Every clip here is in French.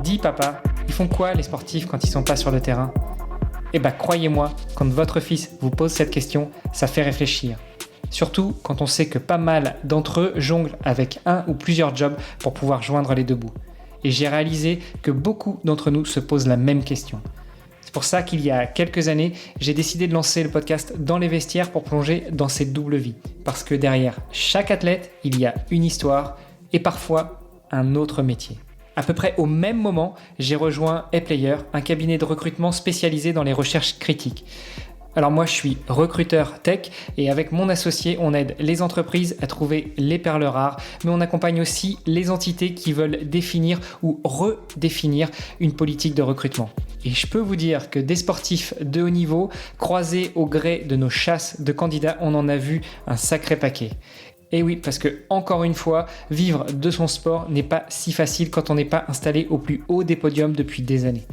Dis papa, ils font quoi les sportifs quand ils sont pas sur le terrain ? Eh ben croyez-moi, quand votre fils vous pose cette question, ça fait réfléchir. Surtout quand on sait que pas mal d'entre eux jonglent avec un ou plusieurs jobs pour pouvoir joindre les deux bouts. Et j'ai réalisé que beaucoup d'entre nous se posent la même question. C'est pour ça qu'il y a quelques années, j'ai décidé de lancer le podcast Dans les vestiaires pour plonger dans cette double vie. Parce que derrière chaque athlète, il y a une histoire et parfois un autre métier. À peu près au même moment, j'ai rejoint ePlayer, un cabinet de recrutement spécialisé dans les recherches critiques. Alors moi, je suis recruteur tech et avec mon associé, on aide les entreprises à trouver les perles rares, mais on accompagne aussi les entités qui veulent définir ou redéfinir une politique de recrutement. Et je peux vous dire que des sportifs de haut niveau, croisés au gré de nos chasses de candidats, on en a vu un sacré paquet. Et oui, parce que, encore une fois, vivre de son sport n'est pas si facile quand on n'est pas installé au plus haut des podiums depuis des années.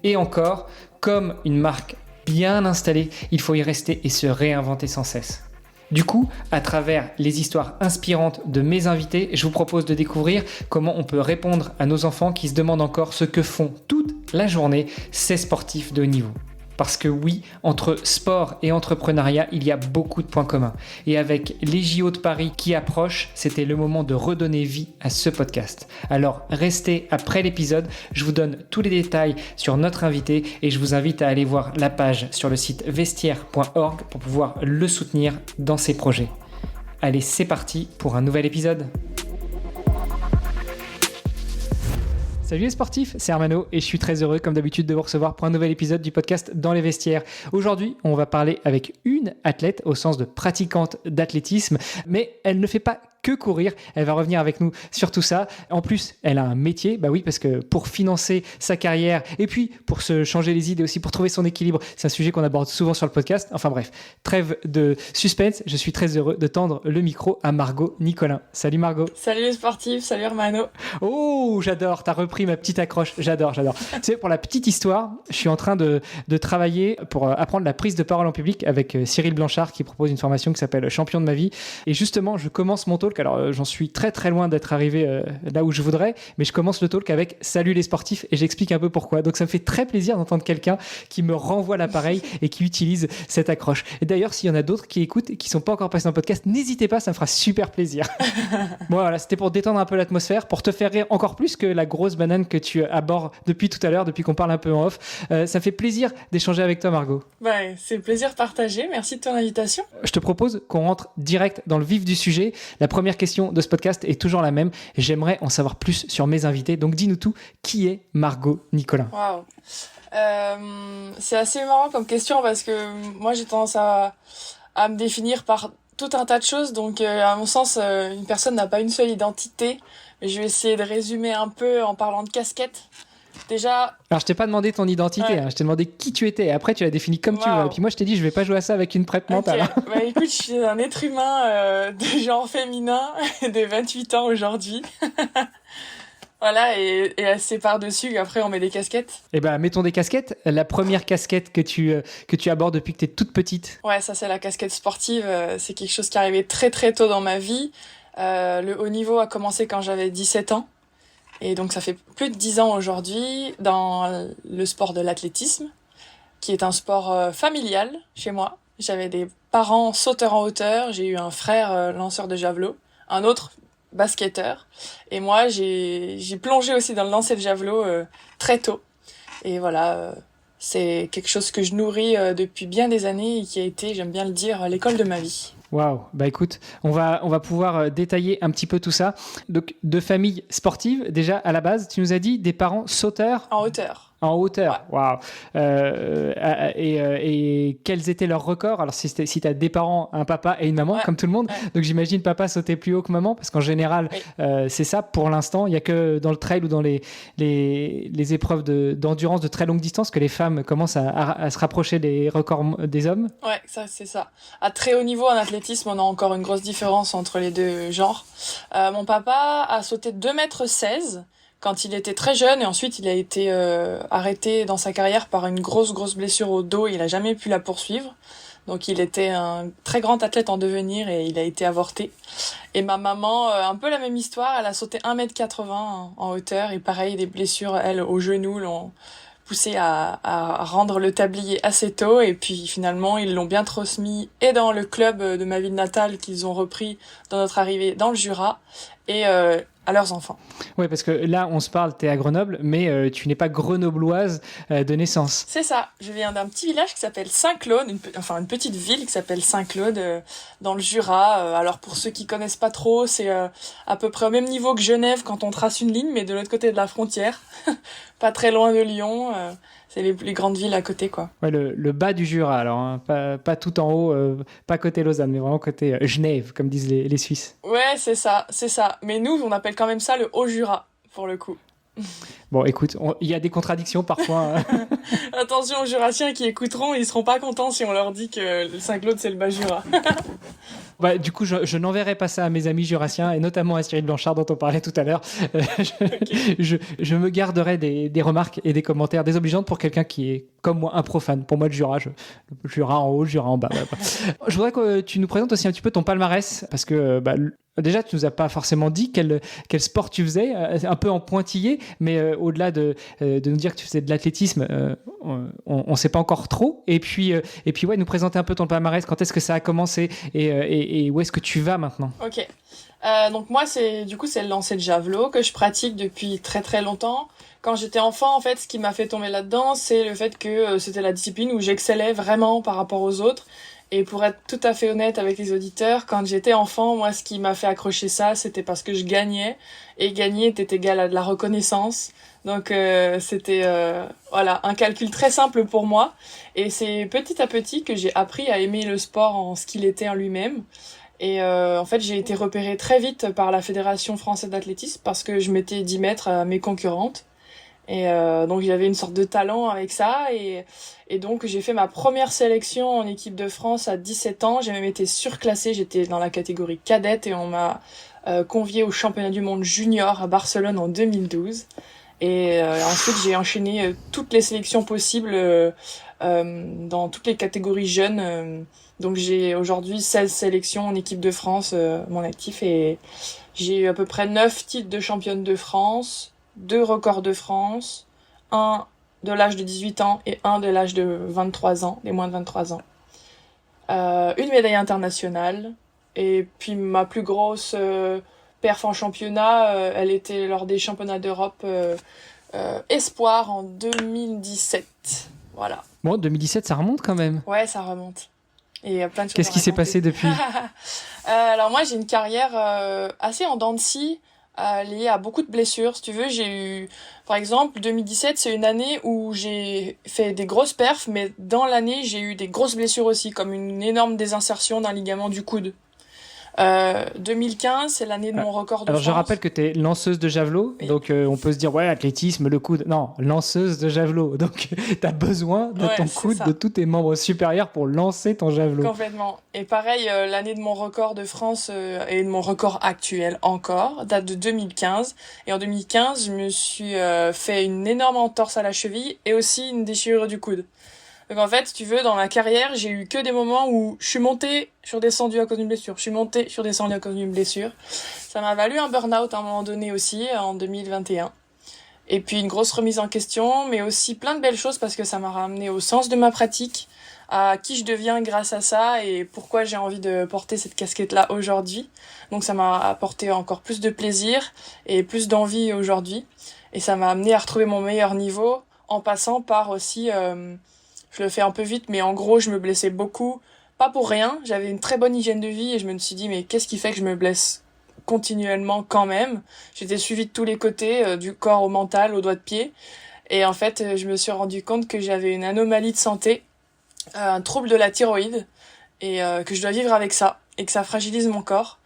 Et encore, comme une marque bien installée, il faut y rester et se réinventer sans cesse. Du coup, à travers les histoires inspirantes de mes invités, je vous propose de découvrir comment on peut répondre à nos enfants qui se demandent encore ce que font toute la journée ces sportifs de haut niveau. Parce que oui, entre sport et entrepreneuriat, il y a beaucoup de points communs. Et avec les JO de Paris qui approchent, c'était le moment de redonner vie à ce podcast. Alors restez après l'épisode, je vous donne tous les détails sur notre invité et je vous invite à aller voir la page sur le site vestiaire.org pour pouvoir le soutenir dans ses projets. Allez, c'est parti pour un nouvel épisode. Salut les sportifs, c'est Armano et je suis très heureux comme d'habitude de vous recevoir pour un nouvel épisode du podcast Dans les vestiaires. Aujourd'hui, on va parler avec une athlète au sens de pratiquante d'athlétisme, mais elle ne fait pas que courir, elle va revenir avec nous sur tout ça. En plus, elle a un métier, bah oui, parce que pour financer sa carrière et puis pour se changer les idées aussi, pour trouver son équilibre, c'est un sujet qu'on aborde souvent sur le podcast. Enfin bref, trêve de suspense, je suis très heureux de tendre le micro à Margot Nicolin. Salut Margot. Salut les sportifs, salut Armano. Oh, j'adore, t'as repris ma petite accroche, j'adore. Tu sais, pour la petite histoire, je suis en train de travailler pour apprendre la prise de parole en public avec Cyril Blanchard qui propose une formation qui s'appelle Champion de ma vie. Et justement, je commence mon talk. Alors, j'en suis très très loin d'être arrivé là où je voudrais, mais je commence le talk avec Salut les sportifs et j'explique un peu pourquoi. Donc, ça me fait très plaisir d'entendre quelqu'un qui me renvoie l'appareil et qui utilise cette accroche. Et d'ailleurs, s'il y en a d'autres qui écoutent et qui ne sont pas encore passés dans le podcast, n'hésitez pas, ça me fera super plaisir. Bon, voilà, c'était pour détendre un peu l'atmosphère, pour te faire rire encore plus que la grosse banane que tu abordes depuis tout à l'heure, depuis qu'on parle un peu en off. Ça fait plaisir d'échanger avec toi, Margot. Ouais, c'est plaisir partagé. Merci de ton invitation. Je te propose qu'on rentre direct dans le vif du sujet. La première question de ce podcast est toujours la même. J'aimerais en savoir plus sur mes invités. Donc, dis-nous tout. Qui est Margot Nicolin ? Waouh. C'est assez marrant comme question parce que moi, j'ai tendance à me définir par tout un tas de choses. Donc, à mon sens, une personne n'a pas une seule identité. Mais je vais essayer de résumer un peu en parlant de casquette. Déjà. Alors, je t'ai pas demandé ton identité, ouais. Je t'ai demandé qui tu étais. Après, tu l'as défini comme tu veux. Et puis moi, je t'ai dit, je vais pas jouer à ça avec une prep mentale. Okay. Bah écoute, je suis un être humain de genre féminin, de 28 ans aujourd'hui. Voilà, et c'est par-dessus, après on met des casquettes. Eh ben, mettons des casquettes. La première casquette que tu abordes depuis que tu es toute petite. Ouais, ça c'est la casquette sportive. C'est quelque chose qui est arrivé très très tôt dans ma vie. Le haut niveau a commencé quand j'avais 17 ans. Et donc ça fait plus de 10 ans aujourd'hui dans le sport de l'athlétisme, qui est un sport familial chez moi. J'avais des parents sauteurs en hauteur, j'ai eu un frère lanceur de javelot, un autre basketteur. Et moi, j'ai plongé aussi dans le lancer de javelot très tôt. Et voilà, c'est quelque chose que je nourris depuis bien des années et qui a été, j'aime bien le dire, l'école de ma vie. Waouh, bah écoute, on va pouvoir détailler un petit peu tout ça. Donc, de famille sportive, déjà à la base, tu nous as dit des parents sauteurs en hauteur. En hauteur, ouais. Waouh. Et quels étaient leurs records ? Alors, si tu as des parents, un papa et une maman, ouais. comme tout le monde, ouais. Donc j'imagine papa sautait plus haut que maman, parce qu'en général, oui. C'est ça pour l'instant. Il n'y a que dans le trail ou dans les épreuves d'endurance de très longue distance que les femmes commencent à se rapprocher des records des hommes. Ouais, ça c'est ça. À très haut niveau en athlétisme, on a encore une grosse différence entre les deux genres. Mon papa a sauté 2,16 m quand il était très jeune et ensuite il a été arrêté dans sa carrière par une grosse blessure au dos. Il a jamais pu la poursuivre. Donc il était un très grand athlète en devenir et il a été avorté. Et ma maman, un peu la même histoire, elle a sauté 1,80 m en hauteur et pareil, des blessures, elle, au genou, l'ont poussée à rendre le tablier assez tôt. Et puis finalement, ils l'ont bien transmis et dans le club de ma ville natale qu'ils ont repris dans notre arrivée dans le Jura et à leurs enfants. Oui, parce que là, on se parle, tu es à Grenoble, mais tu n'es pas grenobloise de naissance. C'est ça. Je viens d'un petit village qui s'appelle Saint-Claude, une petite ville qui s'appelle Saint-Claude dans le Jura. Alors pour ceux qui connaissent pas trop, c'est à peu près au même niveau que Genève quand on trace une ligne, mais de l'autre côté de la frontière, pas très loin de Lyon. C'est les grandes villes à côté, quoi. Ouais, le bas du Jura, alors, hein, pas tout en haut, pas côté Lausanne, mais vraiment côté Genève, comme disent les Suisses. Ouais, c'est ça. Mais nous, on appelle quand même ça le Haut-Jura, pour le coup. Bon, écoute, il y a des contradictions parfois. Attention aux Jurassiens qui écouteront, ils seront pas contents si on leur dit que le Saint-Claude, c'est le Bas-Jura. Bah, du coup, je n'enverrai pas ça à mes amis jurassiens, et notamment à Cyril Blanchard, dont on parlait tout à l'heure. Je me garderai des remarques et des commentaires désobligeantes pour quelqu'un qui est, comme moi, un profane. Pour moi, le Jura, le Jura en haut, le Jura en bas. Je voudrais que tu nous présentes aussi un petit peu ton palmarès, parce que déjà, tu nous as pas forcément dit quel sport tu faisais, un peu en pointillé, mais au-delà de nous dire que tu faisais de l'athlétisme, on sait pas encore trop. Et puis ouais, nous présenter un peu ton palmarès, quand est-ce que ça a commencé et où est-ce que tu vas maintenant? Ok. Donc moi, c'est le lancer de javelot que je pratique depuis très très longtemps. Quand j'étais enfant, en fait, ce qui m'a fait tomber là-dedans, c'est le fait que c'était la discipline où j'excellais vraiment par rapport aux autres. Et pour être tout à fait honnête avec les auditeurs, quand j'étais enfant, moi, ce qui m'a fait accrocher ça, c'était parce que je gagnais. Et gagner était égal à de la reconnaissance. Donc c'était un calcul très simple pour moi. Et c'est petit à petit que j'ai appris à aimer le sport en ce qu'il était en lui-même. Et en fait, j'ai été repérée très vite par la Fédération française d'athlétisme parce que je mettais 10 mètres à mes concurrentes. Et donc j'avais une sorte de talent avec ça et donc j'ai fait ma première sélection en équipe de France à 17 ans. J'ai même été surclassée, j'étais dans la catégorie cadette et on m'a conviée au championnat du monde junior à Barcelone en 2012. Et ensuite j'ai enchaîné toutes les sélections possibles dans toutes les catégories jeunes. Donc j'ai aujourd'hui 16 sélections en équipe de France mon actif et j'ai eu à peu près 9 titres de championne de France, 2 records de France, un de l'âge de 18 ans et un de l'âge de 23 ans, des moins de 23 ans. Une médaille internationale et puis ma plus grosse perf en championnat, elle était lors des championnats d'Europe espoir en 2017. Voilà. Bon, 2017, ça remonte quand même. Ouais, ça remonte. Et plein de choses. Qu'est-ce qui s'est passé depuis? Alors moi, j'ai une carrière assez en dents de scie, liée à beaucoup de blessures. Si tu veux, j'ai eu, par exemple, 2017, c'est une année où j'ai fait des grosses perfs, mais dans l'année, j'ai eu des grosses blessures aussi, comme une énorme désinsertion d'un ligament du coude. 2015, c'est l'année de mon record de France. Alors je rappelle que tu es lanceuse de javelot, oui. Donc on peut se dire ouais, athlétisme, le coude. Non, lanceuse de javelot. Donc tu as besoin de ton coude, de tous tes membres supérieurs pour lancer ton javelot. Complètement. Et pareil, l'année de mon record de France et de mon record actuel encore date de 2015. Et en 2015, je me suis fait une énorme entorse à la cheville et aussi une déchirure du coude. Donc en fait, si tu veux, dans ma carrière, j'ai eu que des moments où je suis montée, je suis redescendue à cause d'une blessure. Je suis montée, je suis redescendue à cause d'une blessure. Ça m'a valu un burn-out à un moment donné aussi, en 2021. Et puis une grosse remise en question, mais aussi plein de belles choses parce que ça m'a ramené au sens de ma pratique, à qui je deviens grâce à ça et pourquoi j'ai envie de porter cette casquette-là aujourd'hui. Donc ça m'a apporté encore plus de plaisir et plus d'envie aujourd'hui. Et ça m'a amené à retrouver mon meilleur niveau en passant par aussi... je le fais un peu vite, mais en gros, je me blessais beaucoup. Pas pour rien, j'avais une très bonne hygiène de vie et je me suis dit, mais qu'est-ce qui fait que je me blesse continuellement quand même? J'étais suivie de tous les côtés, du corps au mental, au doigt de pied. Et en fait, je me suis rendu compte que j'avais une anomalie de santé, un trouble de la thyroïde, et que je dois vivre avec ça, et que ça fragilise mon corps.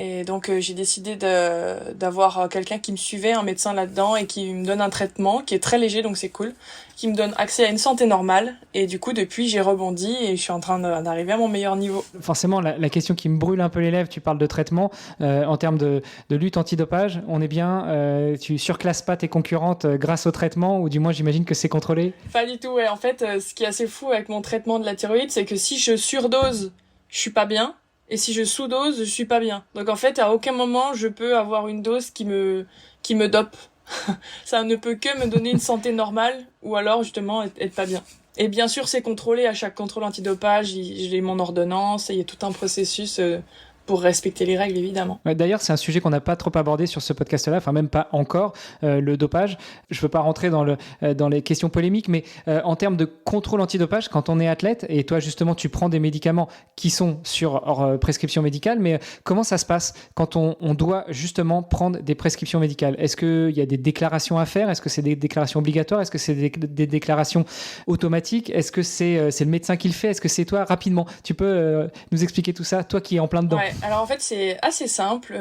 Et donc j'ai décidé d'avoir quelqu'un qui me suivait, un médecin là-dedans, et qui me donne un traitement qui est très léger, donc c'est cool, qui me donne accès à une santé normale. Et du coup, depuis, j'ai rebondi et je suis en train d'arriver à mon meilleur niveau. Forcément, la question qui me brûle un peu les lèvres, tu parles de traitement. En termes de lutte antidopage, on est bien, tu surclasses pas tes concurrentes grâce au traitement, ou du moins j'imagine que c'est contrôlé? Pas du tout, ouais. En fait, ce qui est assez fou avec mon traitement de la thyroïde, c'est que si je surdose, je suis pas bien. Et si je sous-dose, je suis pas bien. Donc en fait, à aucun moment, je peux avoir une dose qui me dope. Ça ne peut que me donner une santé normale, ou alors justement être pas bien. Et bien sûr, c'est contrôlé. À chaque contrôle antidopage, j'ai mon ordonnance, et il y a tout un processus pour respecter les règles, évidemment. Ouais, d'ailleurs, c'est un sujet qu'on n'a pas trop abordé sur ce podcast-là, enfin même pas encore, le dopage. Je ne veux pas rentrer dans les questions polémiques, mais en termes de contrôle antidopage, quand on est athlète, et toi justement tu prends des médicaments qui sont sur hors prescription médicale, mais comment ça se passe quand on doit justement prendre des prescriptions médicales? Est-ce qu'il y a des déclarations à faire? Est-ce que c'est des déclarations obligatoires? Est-ce que c'est des déclarations automatiques? Est-ce que c'est le médecin qui le fait? Est-ce que c'est toi? Rapidement, tu peux nous expliquer tout ça, toi qui es en plein dedans. Ouais. Alors en fait, c'est assez simple.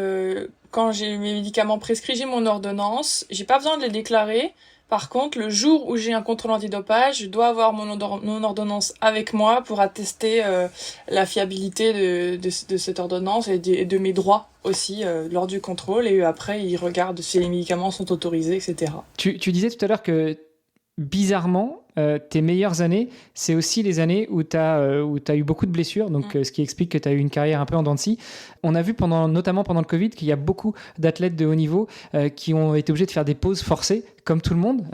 Quand j'ai mes médicaments prescrits, j'ai mon ordonnance. J'ai pas besoin de les déclarer. Par contre, le jour où j'ai un contrôle antidopage, je dois avoir mon ordonnance avec moi pour attester la fiabilité de cette ordonnance et de mes droits aussi lors du contrôle. Et après, ils regardent si les médicaments sont autorisés, etc. Tu disais tout à l'heure que bizarrement, tes meilleures années, c'est aussi les années où tu as eu beaucoup de blessures, donc ce qui explique que tu as eu une carrière un peu en dents de scie. On a vu notamment pendant le Covid qu'il y a beaucoup d'athlètes de haut niveau qui ont été obligés de faire des pauses forcées, comme tout le monde.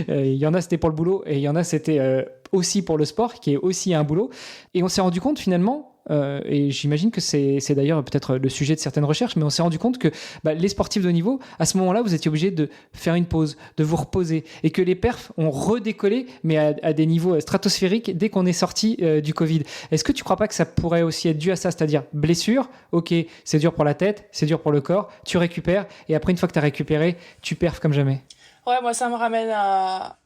Il y en a, c'était pour le boulot, et il y en a, c'était aussi pour le sport, qui est aussi un boulot. Et on s'est rendu compte finalement, et j'imagine que c'est d'ailleurs peut-être le sujet de certaines recherches, mais on s'est rendu compte que les sportifs de haut niveau, à ce moment-là, vous étiez obligés de faire une pause, de vous reposer, et que les perfs ont redécollé, mais à des niveaux stratosphériques dès qu'on est sorti du Covid. Est-ce que tu ne crois pas que ça pourrait aussi être dû à ça, c'est-à-dire blessure, ok, c'est dur pour la tête, c'est dur pour le corps, tu récupères, et après une fois que tu as récupéré, tu perfs comme jamais? Ouais, moi ça me ramène à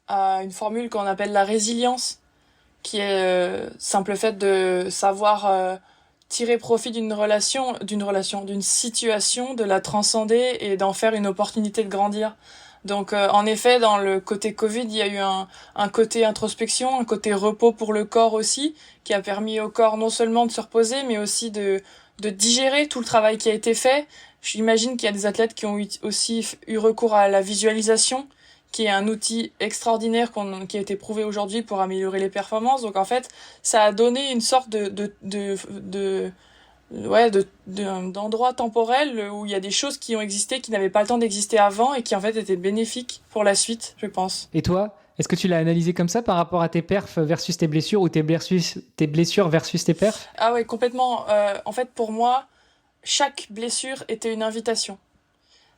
une formule qu'on appelle la résilience, qui est simple fait de savoir tirer profit d'une situation, de la transcender et d'en faire une opportunité de grandir. Donc en effet, dans le côté Covid, il y a eu un côté introspection, un côté repos pour le corps aussi, qui a permis au corps non seulement de se reposer, mais aussi de digérer tout le travail qui a été fait. J'imagine qu'il y a des athlètes qui ont aussi eu recours à la visualisation, qui est un outil extraordinaire qui a été prouvé aujourd'hui pour améliorer les performances. Donc en fait, ça a donné une sorte d'endroit temporel où il y a des choses qui ont existé, qui n'avaient pas le temps d'exister avant et qui en fait étaient bénéfiques pour la suite, je pense. Et toi, est-ce que tu l'as analysé comme ça par rapport à tes perfs versus tes blessures, ou tes blessures versus tes perfs? Ah ouais, complètement. En fait, pour moi, chaque blessure était une invitation.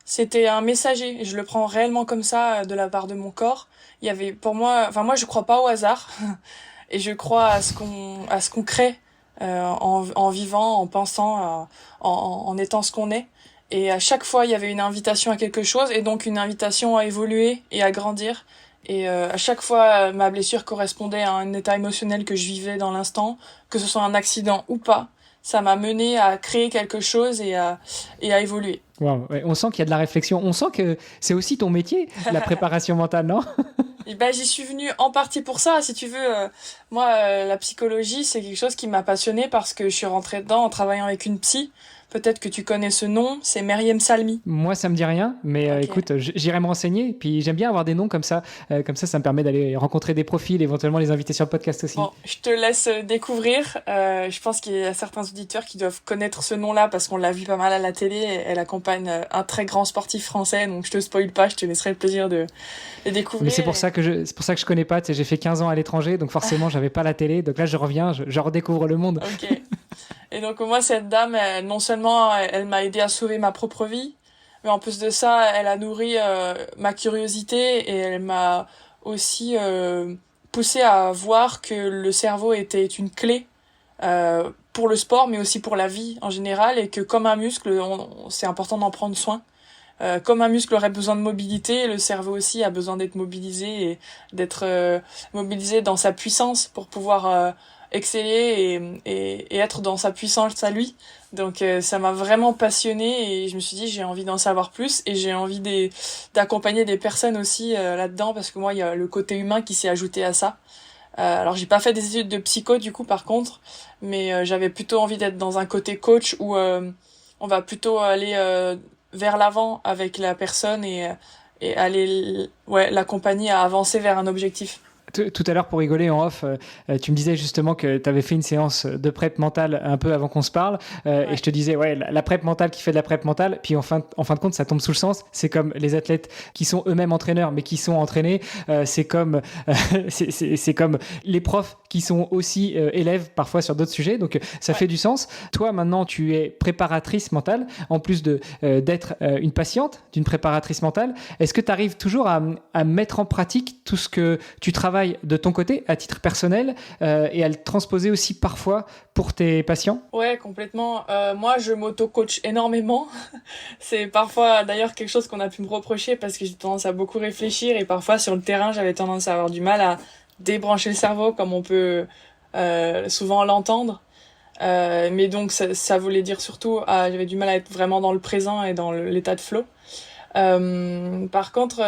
C'était un messager, et je le prends réellement comme ça de la part de mon corps. Il y avait pour moi, je crois pas au hasard et je crois à ce qu'on crée en vivant, en pensant, en étant ce qu'on est. Et à chaque fois, il y avait une invitation à quelque chose, et donc une invitation à évoluer et à grandir. Et à chaque fois, ma blessure correspondait à un état émotionnel que je vivais dans l'instant, que ce soit un accident ou pas. Ça m'a mené à créer quelque chose et à évoluer. Wow, ouais, on sent qu'il y a de la réflexion. On sent que c'est aussi ton métier, la préparation mentale, non? Et j'y suis venue en partie pour ça, si tu veux. Moi, la psychologie, c'est quelque chose qui m'a passionnée parce que je suis rentrée dedans en travaillant avec une psy. Peut-être que tu connais ce nom, c'est Meriem Salmi. Moi, ça me dit rien, mais Okay. écoute, j'irai me renseigner. Puis j'aime bien avoir des noms comme ça. Ça me permet d'aller rencontrer des profils, éventuellement les inviter sur le podcast aussi. Bon, je te laisse découvrir. Je pense qu'il y a certains auditeurs qui doivent connaître ce nom-là parce qu'on l'a vu pas mal à la télé. Elle accompagne un très grand sportif français, donc je te spoil pas, je te laisserai le plaisir de les découvrir. Mais c'est pour ça que je connais pas. Tu sais, j'ai fait 15 ans à l'étranger, donc forcément, j'avais pas la télé. Donc là, je reviens, je redécouvre le monde. Ok. Et donc moi, cette dame, non seulement elle m'a aidé à sauver ma propre vie, mais en plus de ça, elle a nourri ma curiosité et elle m'a aussi poussé à voir que le cerveau était une clé pour le sport, mais aussi pour la vie en général, et que comme un muscle, c'est important d'en prendre soin. Comme un muscle aurait besoin de mobilité, le cerveau aussi a besoin d'être mobilisé et d'être mobilisé dans sa puissance pour pouvoir exceller et être dans sa puissance à lui. Donc ça m'a vraiment passionnée et je me suis dit j'ai envie d'en savoir plus et j'ai envie d'accompagner des personnes aussi là-dedans parce que moi il y a le côté humain qui s'est ajouté à ça. Alors j'ai pas fait des études de psycho du coup par contre, mais j'avais plutôt envie d'être dans un côté coach où on va plutôt aller vers l'avant avec la personne et aller l'accompagner à avancer vers un objectif. Tout à l'heure, pour rigoler en off, tu me disais justement que tu avais fait une séance de prep mentale un peu avant qu'on se parle. Et je te disais, la prep mentale qui fait de la prep mentale. Puis en fin de compte, ça tombe sous le sens. C'est comme les athlètes qui sont eux-mêmes entraîneurs, mais qui sont entraînés. C'est comme les profs qui sont aussi élèves parfois sur d'autres sujets. Donc ça fait du sens. Toi, maintenant, tu es préparatrice mentale, en plus d'être une patiente d'une préparatrice mentale. Est-ce que tu arrives toujours à mettre en pratique tout ce que tu travailles de ton côté, à titre personnel, et à le transposer aussi parfois pour tes patients? Ouais, complètement. Moi, je m'auto-coach énormément. C'est parfois d'ailleurs quelque chose qu'on a pu me reprocher parce que j'ai tendance à beaucoup réfléchir et parfois sur le terrain, j'avais tendance à avoir du mal à débrancher le cerveau comme on peut souvent l'entendre. Mais donc ça voulait dire surtout j'avais du mal à être vraiment dans le présent et dans l'état de flow. Par contre,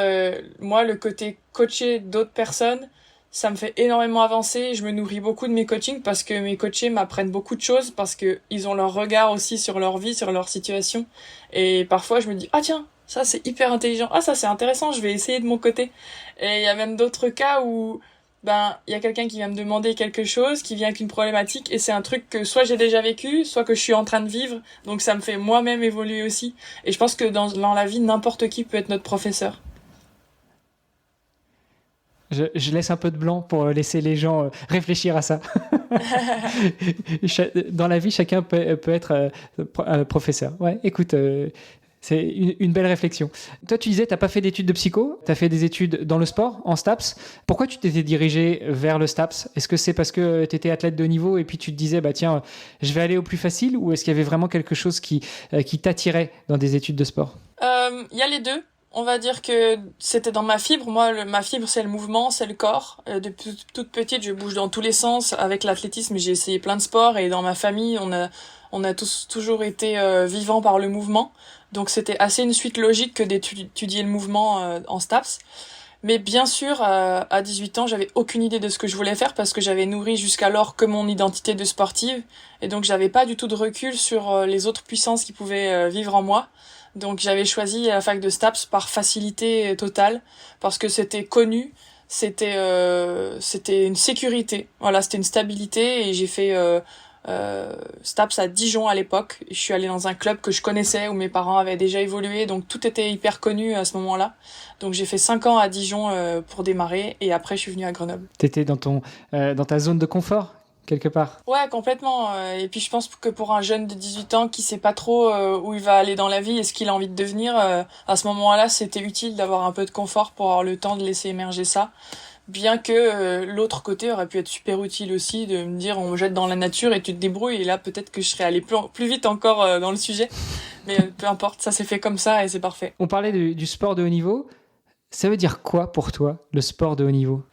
moi, le côté coacher d'autres personnes, ça me fait énormément avancer. Je me nourris beaucoup de mes coachings parce que mes coachés m'apprennent beaucoup de choses parce que ils ont leur regard aussi sur leur vie, sur leur situation. Et parfois, je me dis, ah tiens, ça c'est hyper intelligent. Ah ça c'est intéressant, je vais essayer de mon côté. Et il y a même d'autres cas où il y a quelqu'un qui vient me demander quelque chose, qui vient avec une problématique et c'est un truc que soit j'ai déjà vécu, soit que je suis en train de vivre. Donc ça me fait moi-même évoluer aussi. Et je pense que dans la vie, n'importe qui peut être notre professeur. Je laisse un peu de blanc pour laisser les gens réfléchir à ça. Dans la vie, chacun peut être professeur. Ouais, écoute, c'est une belle réflexion. Toi, tu disais, tu n'as pas fait d'études de psycho, tu as fait des études dans le sport, en STAPS. Pourquoi tu t'étais dirigé vers le STAPS? Est-ce que c'est parce que tu étais athlète de haut niveau et puis tu te disais, tiens, je vais aller au plus facile, ou est-ce qu'il y avait vraiment quelque chose qui t'attirait dans des études de sport? Il y a les deux. On va dire que c'était dans ma fibre. Moi, ma fibre, c'est le mouvement, c'est le corps. Depuis toute petite, je bouge dans tous les sens. Avec l'athlétisme, j'ai essayé plein de sports et dans ma famille, on a tous toujours été vivants par le mouvement. Donc c'était assez une suite logique que d'étudier le mouvement en STAPS. Mais bien sûr, à 18 ans, j'avais aucune idée de ce que je voulais faire parce que j'avais nourri jusqu'alors que mon identité de sportive. Et donc j'avais pas du tout de recul sur les autres puissances qui pouvaient vivre en moi. Donc j'avais choisi la fac de STAPS par facilité totale parce que c'était connu, c'était une sécurité, voilà, c'était une stabilité et j'ai fait STAPS à Dijon à l'époque. Je suis allée dans un club que je connaissais où mes parents avaient déjà évolué, donc tout était hyper connu à ce moment-là. Donc j'ai fait 5 ans à Dijon pour démarrer et après je suis venue à Grenoble. T'étais dans ta zone de confort quelque part? Ouais, complètement. Et puis je pense que pour un jeune de 18 ans qui sait pas trop où il va aller dans la vie et ce qu'il a envie de devenir, à ce moment-là, c'était utile d'avoir un peu de confort pour avoir le temps de laisser émerger ça. Bien que l'autre côté aurait pu être super utile aussi, de me dire on me jette dans la nature et tu te débrouilles. Et là, peut-être que je serais allée plus vite encore dans le sujet. Mais peu importe, ça s'est fait comme ça et c'est parfait. On parlait du sport de haut niveau. Ça veut dire quoi pour toi, le sport de haut niveau?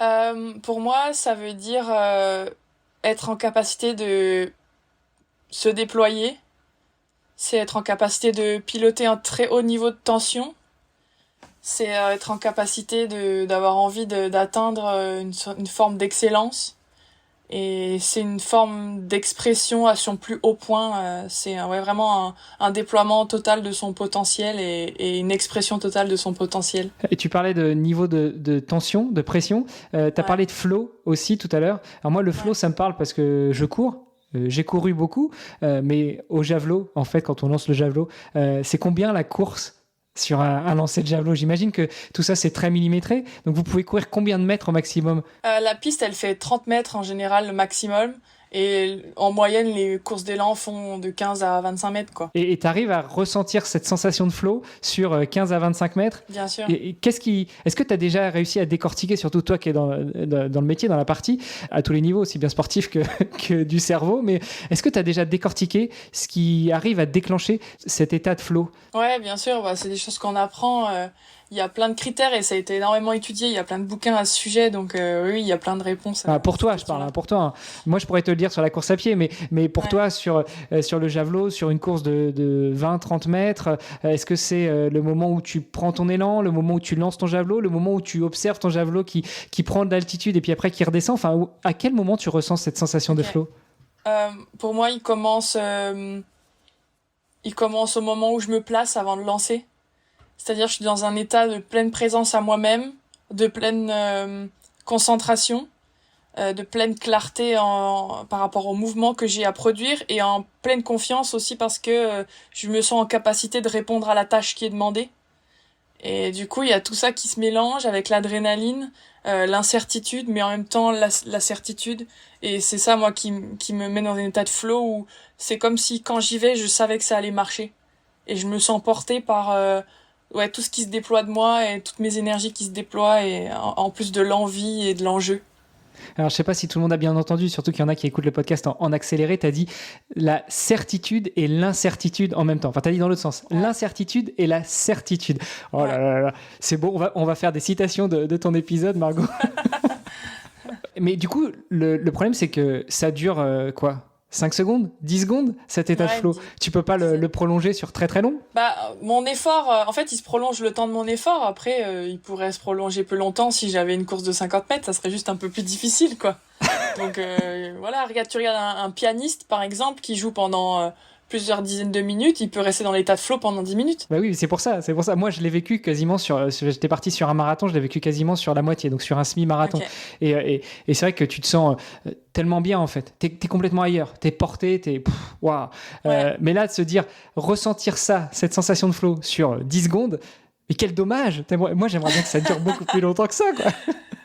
Pour moi, ça veut dire être en capacité de se déployer, c'est être en capacité de piloter un très haut niveau de tension, c'est être en capacité d'avoir envie d'atteindre une forme d'excellence, et c'est une forme d'expression à son plus haut point. C'est vraiment un déploiement total de son potentiel et une expression totale de son potentiel. Et tu parlais de niveau de tension, de pression. Tu as parlé de flow aussi tout à l'heure. Alors moi, le flow, ça me parle parce que je cours. J'ai couru beaucoup, mais au javelot, en fait, quand on lance le javelot, c'est combien la course sur un lancer de javelot? J'imagine que tout ça, c'est très millimétré. Donc, vous pouvez courir combien de mètres au maximum? La piste, elle fait 30 mètres en général, le maximum. Et en moyenne, les courses d'élan font de 15 à 25 mètres, quoi. Et tu arrives à ressentir cette sensation de flow sur 15 à 25 mètres? Bien sûr. Et est-ce que tu as déjà réussi à décortiquer, surtout toi qui es dans le métier, dans la partie, à tous les niveaux, aussi bien sportif que du cerveau, mais est-ce que tu as déjà décortiqué ce qui arrive à déclencher cet état de flow? Ouais, bien sûr. C'est des choses qu'on apprend. il y a plein de critères et ça a été énormément étudié. Il y a plein de bouquins à ce sujet, donc oui, il y a plein de réponses. Pour toi, je parle, pour toi. Moi, je pourrais te le dire sur la course à pied, mais pour toi, sur le javelot, sur une course de 20-30 mètres, est-ce que c'est le moment où tu prends ton élan, le moment où tu lances ton javelot, le moment où tu observes ton javelot qui prend de l'altitude et puis après qui redescend? Enfin, à quel moment tu ressens cette sensation de flow? Pour moi, il commence au moment où je me place avant de lancer. C'est-à-dire, je suis dans un état de pleine présence à moi-même, de pleine concentration, de pleine clarté par rapport au mouvement que j'ai à produire et en pleine confiance aussi parce que je me sens en capacité de répondre à la tâche qui est demandée. Et du coup, il y a tout ça qui se mélange avec l'adrénaline, l'incertitude, mais en même temps la certitude. Et c'est ça, moi, qui me met dans un état de flow où c'est comme si quand j'y vais, je savais que ça allait marcher. Et je me sens portée par tout ce qui se déploie de moi et toutes mes énergies qui se déploient et en plus de l'envie et de l'enjeu. Alors, je sais pas si tout le monde a bien entendu, surtout qu'il y en a qui écoutent le podcast en accéléré. Tu as dit la certitude et l'incertitude en même temps. Enfin, tu as dit dans l'autre sens. L'incertitude et la certitude. Oh là là là. C'est beau. On va faire des citations de ton épisode, Margot. Mais du coup, le problème, c'est que ça dure quoi ? 5 secondes, 10 secondes, cet état de flow. Tu peux pas le prolonger sur très très long? Mon effort, en fait, il se prolonge le temps de mon effort. Après, il pourrait se prolonger plus longtemps si j'avais une course de 50 mètres. Ça serait juste un peu plus difficile, quoi. Donc, voilà, tu regardes un pianiste, par exemple, qui joue pendant plusieurs dizaines de minutes, il peut rester dans l'état de flow pendant 10 minutes. Bah oui, c'est pour ça. Moi, je l'ai vécu quasiment j'étais parti sur un marathon, je l'ai vécu quasiment sur la moitié, donc sur un semi-marathon. Okay. Et c'est vrai que tu te sens tellement bien, en fait. T'es complètement ailleurs. T'es porté, waouh. Mais là, de se dire, ressentir ça, cette sensation de flow sur 10 secondes, mais quel dommage. Moi, j'aimerais bien que ça dure beaucoup plus longtemps que ça, quoi.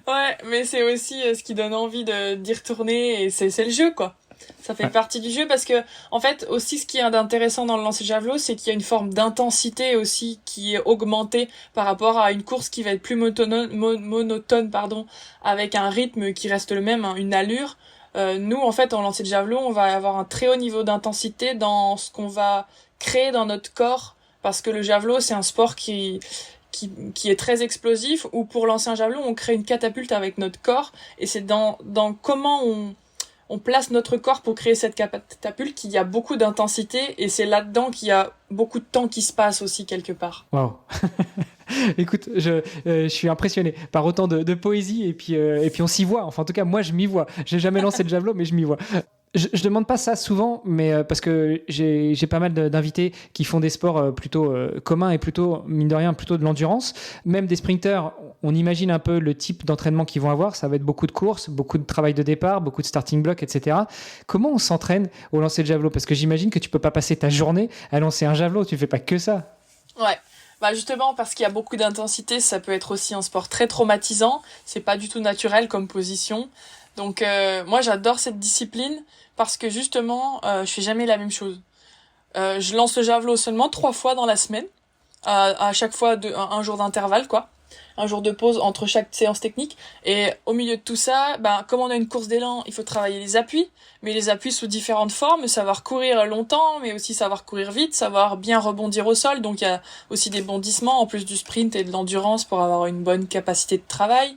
Ouais, mais c'est aussi ce qui donne envie d'y retourner, et c'est le jeu, quoi. Ça fait partie du jeu parce que, en fait, aussi ce qui est intéressant dans le lancer de javelot, c'est qu'il y a une forme d'intensité aussi qui est augmentée par rapport à une course qui va être plus monotone, avec un rythme qui reste le même, une allure. Nous, en fait, en lancer de javelot, on va avoir un très haut niveau d'intensité dans ce qu'on va créer dans notre corps parce que le javelot, c'est un sport qui est très explosif où pour lancer un javelot, on crée une catapulte avec notre corps et c'est dans comment on place notre corps pour créer cette catapulte qu'il y a beaucoup d'intensité et c'est là-dedans qu'il y a beaucoup de temps qui se passe aussi quelque part. Waouh. Écoute, je suis impressionné par autant de poésie et puis on s'y voit. Enfin, en tout cas, moi, je m'y vois. J'ai jamais lancé de javelot, mais je m'y vois. Je demande pas ça souvent, mais parce que j'ai pas mal d'invités qui font des sports plutôt communs et plutôt, mine de rien, plutôt de l'endurance. Même des sprinters, on imagine un peu le type d'entraînement qu'ils vont avoir. Ça va être beaucoup de courses, beaucoup de travail de départ, beaucoup de starting block, etc. Comment on s'entraîne au lancer de javelot? Parce que j'imagine que tu peux pas passer ta journée à lancer un javelot. Tu fais pas que ça. Ouais. Justement, parce qu'il y a beaucoup d'intensité, ça peut être aussi un sport très traumatisant. C'est pas du tout naturel comme position. Donc, moi, j'adore cette discipline parce que justement, je fais jamais la même chose. Je lance le javelot seulement 3 fois dans la semaine, à chaque fois un jour d'intervalle, quoi. Un jour de pause entre chaque séance technique. Et au milieu de tout ça, comme on a une course d'élan, il faut travailler les appuis. Mais les appuis sous différentes formes, savoir courir longtemps, mais aussi savoir courir vite, savoir bien rebondir au sol. Donc il y a aussi des bondissements, en plus du sprint et de l'endurance pour avoir une bonne capacité de travail.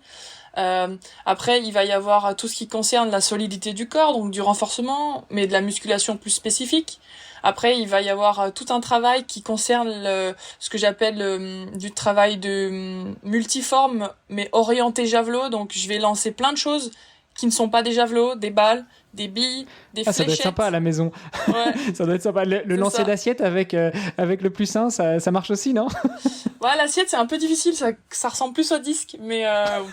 Après, il va y avoir tout ce qui concerne la solidité du corps, donc du renforcement, mais de la musculation plus spécifique. Après, il va y avoir tout un travail qui concerne ce que j'appelle du travail de multiforme, mais orienté javelot. Donc, je vais lancer plein de choses qui ne sont pas des javelots, des balles, des billes, des fléchettes. Ça doit être sympa à la maison. Ouais. Ça doit être sympa. Le lancer d'assiette avec le plus sain, ça marche aussi, non? Ouais, l'assiette, c'est un peu difficile. Ça ressemble plus au disque. Mais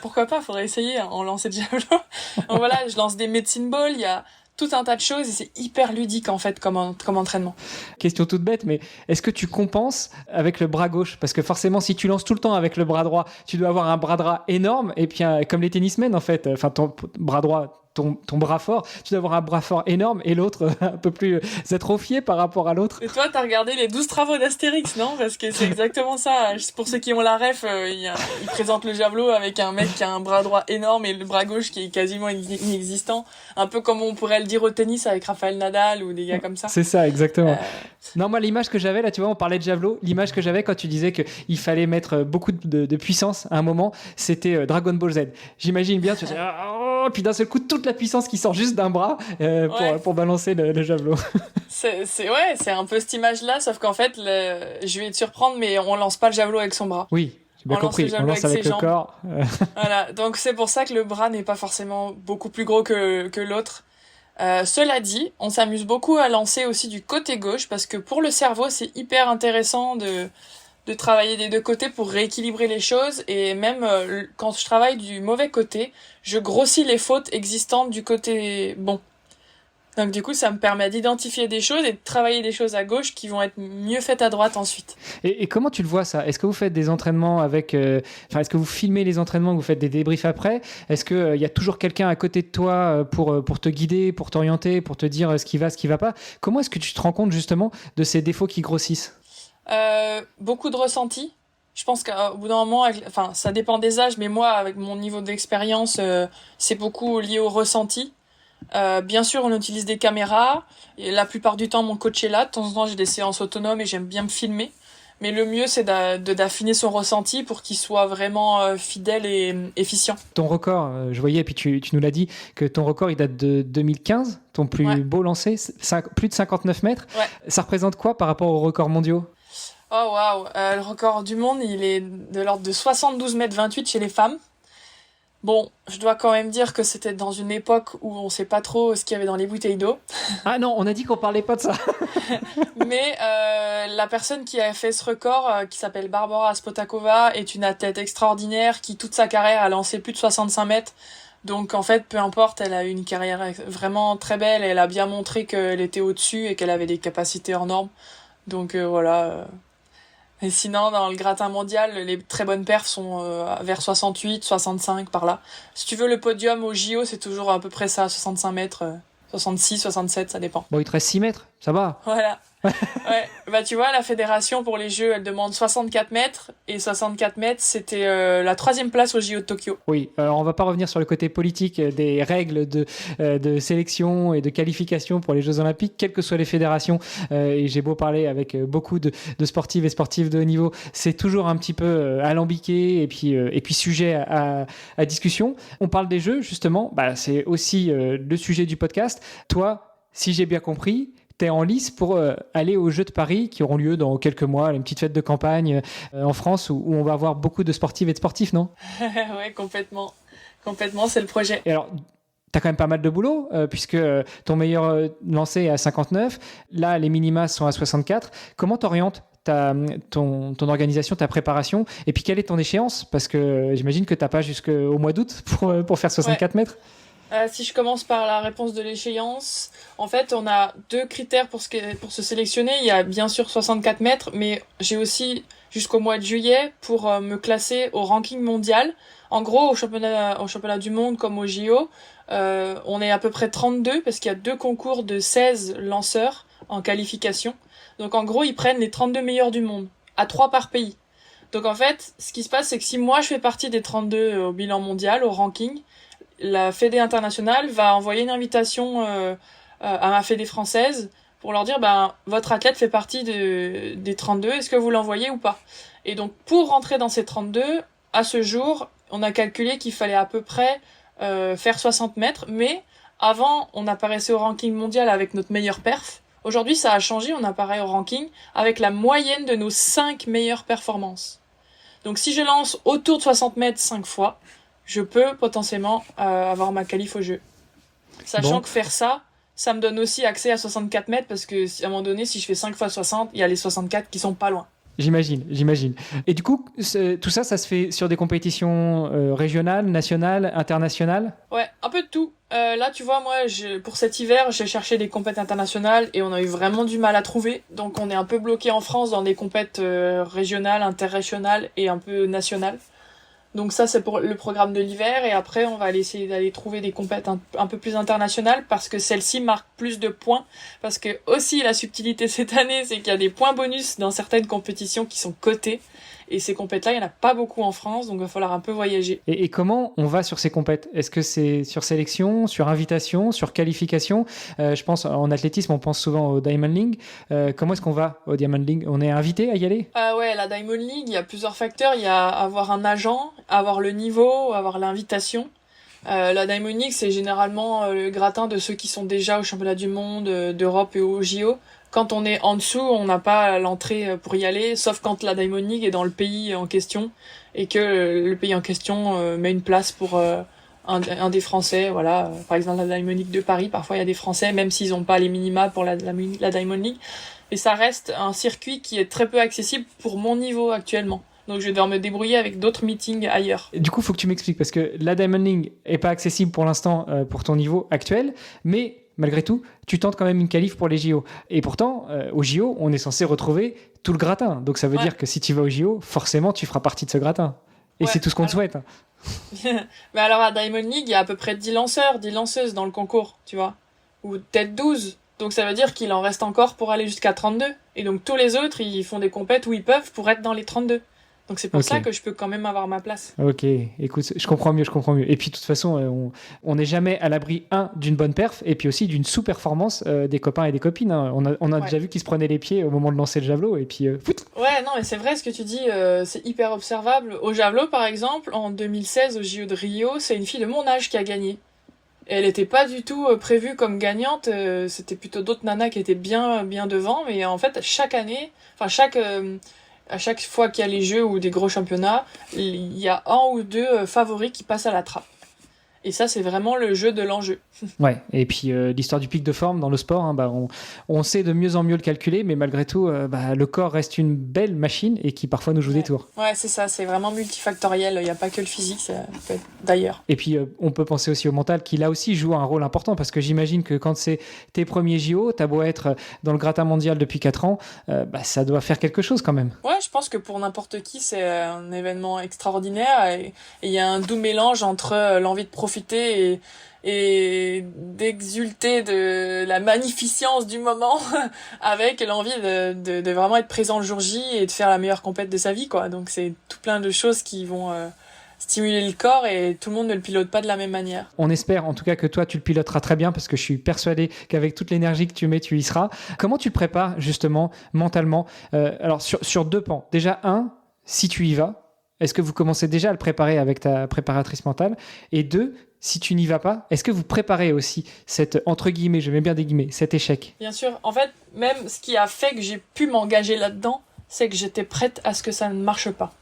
pourquoi pas, faudrait essayer en lancer de javelot. Donc voilà, je lance des medicine balls. Il y a tout un tas de choses et c'est hyper ludique en fait comme entraînement. Question toute bête, mais est-ce que tu compenses avec le bras gauche? Parce que forcément, si tu lances tout le temps avec le bras droit, tu dois avoir un bras droit énorme et puis comme les tennismen en fait, enfin ton bras droit ton bras fort. Tu dois avoir un bras fort énorme et l'autre un peu plus atrophié par rapport à l'autre. Et toi, t'as regardé les 12 travaux d'Astérix, non? Parce que c'est exactement ça. Pour ceux qui ont la ref, il présente le javelot avec un mec qui a un bras droit énorme et le bras gauche qui est quasiment inexistant. Un peu comme on pourrait le dire au tennis avec Rafael Nadal ou des gars comme ça. C'est ça, exactement. Non, moi, l'image que j'avais, là, tu vois, on parlait de javelot. L'image que j'avais quand tu disais qu'il fallait mettre beaucoup de puissance à un moment, c'était Dragon Ball Z. J'imagine bien, tu sais, puis d'un seul coup, toute la puissance qui sort juste d'un bras pour balancer le javelot. C'est un peu cette image-là, sauf qu'en fait, je vais te surprendre, mais on lance pas le javelot avec son bras. Oui, j'ai bien compris. On lance avec le corps. Voilà, donc c'est pour ça que le bras n'est pas forcément beaucoup plus gros que l'autre. Cela dit, on s'amuse beaucoup à lancer aussi du côté gauche, parce que pour le cerveau, c'est hyper intéressant de travailler des deux côtés pour rééquilibrer les choses, et même quand je travaille du mauvais côté, je grossis les fautes existantes du côté bon. Donc du coup, ça me permet d'identifier des choses et de travailler des choses à gauche qui vont être mieux faites à droite ensuite. Et comment tu le vois ça? Est-ce que vous faites des entraînements avec... est-ce que vous filmez les entraînements, vous faites des débriefs après? Est-ce qu'il y a toujours quelqu'un à côté de toi pour te guider, pour t'orienter, pour te dire ce qui va pas? Comment est-ce que tu te rends compte justement de ces défauts qui grossissent? Beaucoup de ressentis. Je pense qu'au bout d'un moment, ça dépend des âges, mais moi, avec mon niveau d'expérience, c'est beaucoup lié au ressenti. Bien sûr, on utilise des caméras, et la plupart du temps, mon coach est là. De temps en temps, j'ai des séances autonomes et j'aime bien me filmer. Mais le mieux, c'est d'affiner son ressenti pour qu'il soit vraiment fidèle et efficient. Ton record, je voyais, et puis tu nous l'as dit, que ton record, il date de 2015, ton plus beau lancer, plus de 59 mètres. Ouais. Ça représente quoi par rapport aux records mondiaux? Oh waouh, le record du monde, il est de l'ordre de 72 mètres 28 chez les femmes. Bon, je dois quand même dire que c'était dans une époque où on sait pas trop ce qu'il y avait dans les bouteilles d'eau. Ah non, on a dit qu'on parlait pas de ça. Mais la personne qui a fait ce record, qui s'appelle Barbara Spotakova, est une athlète extraordinaire qui, toute sa carrière, a lancé plus de 65 mètres. Donc en fait, peu importe, elle a eu une carrière vraiment très belle et elle a bien montré qu'elle était au-dessus et qu'elle avait des capacités hors normes. Donc voilà... Et sinon, dans le gratin mondial, les très bonnes perfs sont vers 68, 65, par là. Si tu veux, le podium au JO, c'est toujours à peu près ça, 65 mètres, 66, 67, ça dépend. Bon, il te reste 6 mètres, ça va. Voilà. Ouais. Bah, tu vois, la fédération pour les Jeux, elle demande 64 mètres, et 64 mètres, c'était la 3e place au JO de Tokyo. Oui, alors on va pas revenir sur le côté politique des règles de sélection et de qualification pour les Jeux Olympiques, quelles que soient les fédérations, et j'ai beau parler avec beaucoup de sportives et sportifs de haut niveau, c'est toujours un petit peu alambiqué et puis sujet à discussion. On parle des Jeux, justement, c'est aussi le sujet du podcast. Toi, si j'ai bien compris, t'es en lice pour aller aux Jeux de Paris qui auront lieu dans quelques mois, une petite fête de campagne en France où on va avoir beaucoup de sportives et de sportifs, non? Ouais, complètement. Complètement, c'est le projet. Et alors, t'as quand même pas mal de boulot puisque ton meilleur lancer est à 59. Là, les minima sont à 64. Comment t'orientes ton organisation, ta préparation? Et puis, quelle est ton échéance? Parce que j'imagine que t'as pas jusqu'au mois d'août pour faire 64 mètres. Si je commence par la réponse de l'échéance, en fait, on a 2 critères pour se sélectionner. Il y a bien sûr 64 mètres, mais j'ai aussi jusqu'au mois de juillet pour me classer au ranking mondial. En gros, au championnat du monde comme au JO, on est à peu près 32 parce qu'il y a 2 concours de 16 lanceurs en qualification. Donc en gros, ils prennent les 32 meilleurs du monde, à 3 par pays. Donc en fait, ce qui se passe, c'est que si moi je fais partie des 32 au bilan mondial, au ranking, la Fédé internationale va envoyer une invitation à ma Fédé française pour leur dire votre athlète fait partie des 32, est-ce que vous l'envoyez ou pas? Et donc pour rentrer dans ces 32, à ce jour, on a calculé qu'il fallait à peu près faire 60 mètres, mais avant on apparaissait au ranking mondial avec notre meilleure perf. Aujourd'hui ça a changé, on apparaît au ranking avec la moyenne de nos 5 meilleures performances. Donc si je lance autour de 60 mètres 5 fois, je peux potentiellement avoir ma qualif au jeu. Sachant que faire ça me donne aussi accès à 64 mètres parce que à un moment donné, si je fais 5 fois 60, il y a les 64 qui sont pas loin. J'imagine. Et du coup, tout ça se fait sur des compétitions régionales, nationales, internationales? Ouais, un peu de tout. Là, tu vois, moi, pour cet hiver, j'ai cherché des compétitions internationales et on a eu vraiment du mal à trouver. Donc, on est un peu bloqué en France dans des compétitions régionales, interrégionales et un peu nationales. Donc ça, c'est pour le programme de l'hiver. Et après, on va essayer d'aller trouver des compètes un peu plus internationales parce que celles-ci marquent plus de points. Parce que aussi, la subtilité cette année, c'est qu'il y a des points bonus dans certaines compétitions qui sont cotées. Et ces compètes-là, il n'y en a pas beaucoup en France, donc il va falloir un peu voyager. Et comment on va sur ces compètes ? Est-ce que c'est sur sélection, sur invitation, sur qualification ? Je pense en athlétisme, on pense souvent au Diamond League. Comment est-ce qu'on va au Diamond League ? On est invité à y aller ? Ouais, la Diamond League, il y a plusieurs facteurs. Il y a avoir un agent, avoir le niveau, avoir l'invitation. La Diamond League, c'est généralement le gratin de ceux qui sont déjà au championnat du monde, d'Europe et au JO. Quand on est en dessous, on n'a pas l'entrée pour y aller, sauf quand la Diamond League est dans le pays en question et que le pays en question met une place pour un des Français. Voilà, par exemple la Diamond League de Paris, parfois il y a des Français, même s'ils n'ont pas les minima pour la Diamond League. Et ça reste un circuit qui est très peu accessible pour mon niveau actuellement. Donc je vais devoir me débrouiller avec d'autres meetings ailleurs. Du coup, il faut que tu m'expliques, parce que la Diamond League n'est pas accessible pour l'instant pour ton niveau actuel, mais malgré tout, tu tentes quand même une qualif pour les JO. Et pourtant, aux JO, on est censé retrouver tout le gratin. Donc ça veut dire que si tu vas aux JO, forcément, tu feras partie de ce gratin. Et c'est tout ce qu'on te souhaite. Mais alors à Diamond League, il y a à peu près 10 lanceurs, 10 lanceuses dans le concours, tu vois. Ou peut-être 12. Donc ça veut dire qu'il en reste encore pour aller jusqu'à 32. Et donc tous les autres, ils font des compètes où ils peuvent pour être dans les 32. Donc c'est pour ça que je peux quand même avoir ma place. Ok, écoute, je comprends mieux. Et puis de toute façon, on n'est jamais à l'abri, d'une bonne perf, et puis aussi d'une sous-performance des copains et des copines. Hein. On a déjà vu qu'ils se prenaient les pieds au moment de lancer le javelot, et puis foot. Ouais, non, mais c'est vrai ce que tu dis, c'est hyper observable. Au javelot, par exemple, en 2016, au JO de Rio, c'est une fille de mon âge qui a gagné. Et elle était pas du tout prévue comme gagnante, c'était plutôt d'autres nanas qui étaient bien devant, mais en fait, chaque année, à chaque fois qu'il y a les jeux ou des gros championnats, il y a un ou deux favoris qui passent à la trappe. Et ça, c'est vraiment le jeu de l'enjeu. Ouais, et puis l'histoire du pic de forme dans le sport, on sait de mieux en mieux le calculer, mais malgré tout, le corps reste une belle machine et qui parfois nous joue des tours. Ouais, c'est ça, c'est vraiment multifactoriel, il n'y a pas que le physique, ça peut être d'ailleurs. Et puis on peut penser aussi au mental qui là aussi joue un rôle important, parce que j'imagine que quand c'est tes premiers JO, t'as beau être dans le gratin mondial depuis 4 ans, ça doit faire quelque chose quand même. Ouais, je pense que pour n'importe qui, c'est un événement extraordinaire et il y a un doux mélange entre l'envie de profiter et d'exulter de la magnificence du moment avec l'envie de vraiment être présent le jour J et de faire la meilleure compète de sa vie, quoi. Donc c'est tout plein de choses qui vont stimuler le corps et tout le monde ne le pilote pas de la même manière. On espère en tout cas que toi tu le piloteras très bien, parce que je suis persuadé qu'avec toute l'énergie que tu mets, tu y seras. Comment tu te prépares justement mentalement alors sur 2 pans. Déjà si tu y vas, est-ce que vous commencez déjà à le préparer avec ta préparatrice mentale ? Et 2, si tu n'y vas pas, est-ce que vous préparez aussi cette, entre guillemets, je mets bien des guillemets, cet échec ? Bien sûr. En fait, même ce qui a fait que j'ai pu m'engager là-dedans, c'est que j'étais prête à ce que ça ne marche pas.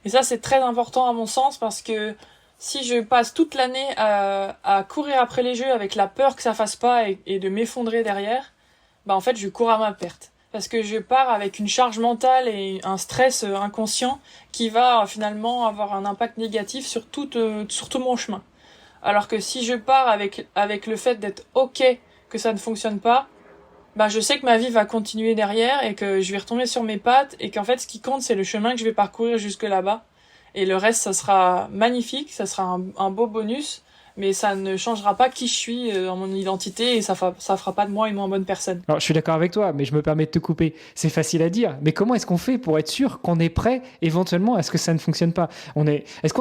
Et ça, c'est très important à mon sens, parce que si je passe toute l'année à courir après les jeux avec la peur que ça fasse pas et de m'effondrer derrière, en fait, je cours à ma perte. Parce que je pars avec une charge mentale et un stress inconscient qui va finalement avoir un impact négatif sur tout mon chemin. Alors que si je pars avec le fait d'être OK que ça ne fonctionne pas, je sais que ma vie va continuer derrière et que je vais retomber sur mes pattes et qu'en fait ce qui compte c'est le chemin que je vais parcourir jusque là-bas. Et le reste, ça sera magnifique, ça sera un beau bonus, mais ça ne changera pas qui je suis dans mon identité et ça fera pas de moi une moins bonne personne. Alors, je suis d'accord avec toi, mais je me permets de te couper. C'est facile à dire, mais comment est-ce qu'on fait pour être sûr qu'on est prêt éventuellement à ce que ça ne fonctionne pas ? Est-ce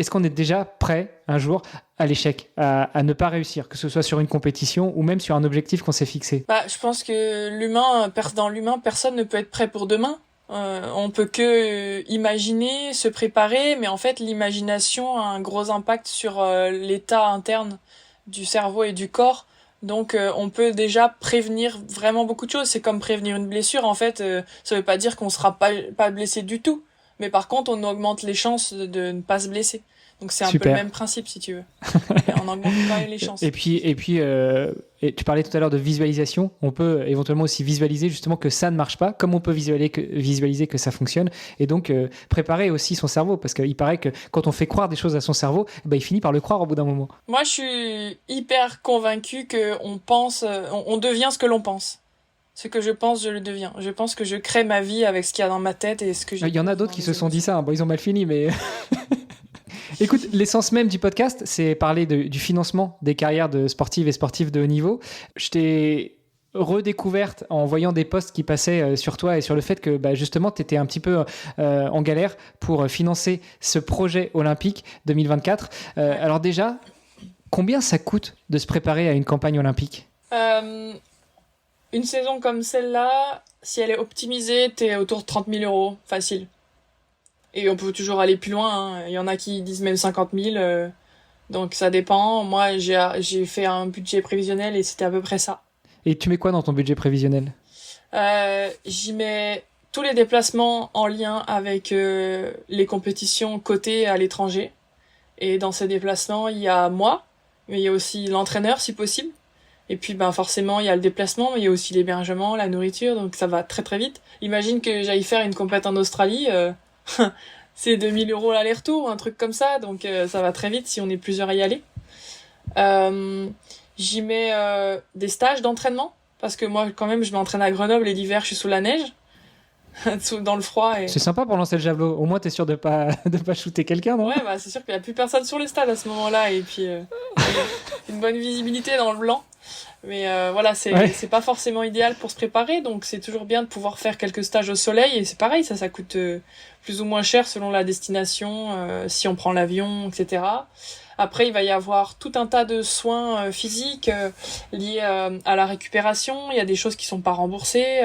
qu'on est déjà prêt un jour à l'échec, à ne pas réussir, que ce soit sur une compétition ou même sur un objectif qu'on s'est fixé ? Je pense que dans l'humain, personne ne peut être prêt pour demain. On peut que imaginer, se préparer, mais en fait l'imagination a un gros impact sur l'état interne du cerveau et du corps. Donc on peut déjà prévenir vraiment beaucoup de choses. C'est comme prévenir une blessure. En fait, ça veut pas dire qu'on sera pas blessé du tout, mais par contre on augmente les chances de ne pas se blesser. Donc c'est un peu le même principe, si tu veux. On augmente quand même les chances. Et puis tu parlais tout à l'heure de visualisation. On peut éventuellement aussi visualiser justement que ça ne marche pas, comme on peut visualiser que ça fonctionne. Et donc préparer aussi son cerveau, parce qu'il paraît que quand on fait croire des choses à son cerveau, il finit par le croire au bout d'un moment. Moi, je suis hyper convaincue qu'on on devient ce que l'on pense. Ce que je pense, je le deviens. Je pense que je crée ma vie avec ce qu'il y a dans ma tête et ce que j'ai. Il y en a d'autres qui se sont dit ça. Ils ont mal fini, mais... Écoute, l'essence même du podcast, c'est parler du financement des carrières de sportives et sportifs de haut niveau. Je t'ai redécouverte en voyant des posts qui passaient sur toi et sur le fait que justement tu étais un petit peu en galère pour financer ce projet olympique 2024. Alors déjà, combien ça coûte de se préparer à une campagne olympique ? Une saison comme celle-là, si elle est optimisée, t'es autour de 30 000 euros, facile. Et on peut toujours aller plus loin, hein. Il y en a qui disent même 50 000, donc ça dépend. Moi, j'ai fait un budget prévisionnel et c'était à peu près ça. Et tu mets quoi dans ton budget prévisionnel ? J'y mets tous les déplacements en lien avec les compétitions cotées à l'étranger. Et dans ces déplacements, il y a moi, mais il y a aussi l'entraîneur si possible. Et puis forcément, il y a le déplacement, mais il y a aussi l'hébergement, la nourriture, donc ça va très très vite. Imagine que j'aille faire une compète en Australie, c'est 2 000 euros l'aller-retour, un truc comme ça, donc ça va très vite si on est plusieurs à y aller. J'y mets des stages d'entraînement, parce que moi quand même je m'entraîne à Grenoble et l'hiver je suis sous la neige, dans le froid. Et... C'est sympa pour lancer le javelot, au moins t'es sûr de pas shooter quelqu'un, non ? Ouais, c'est sûr qu'il n'y a plus personne sur le stade à ce moment-là, et puis une bonne visibilité dans le blanc. Mais voilà, c'est pas forcément idéal pour se préparer, donc c'est toujours bien de pouvoir faire quelques stages au soleil, et c'est pareil, ça coûte plus ou moins cher selon la destination, si on prend l'avion, etc. Après, il va y avoir tout un tas de soins physiques liés à la récupération. Il y a des choses qui sont pas remboursées.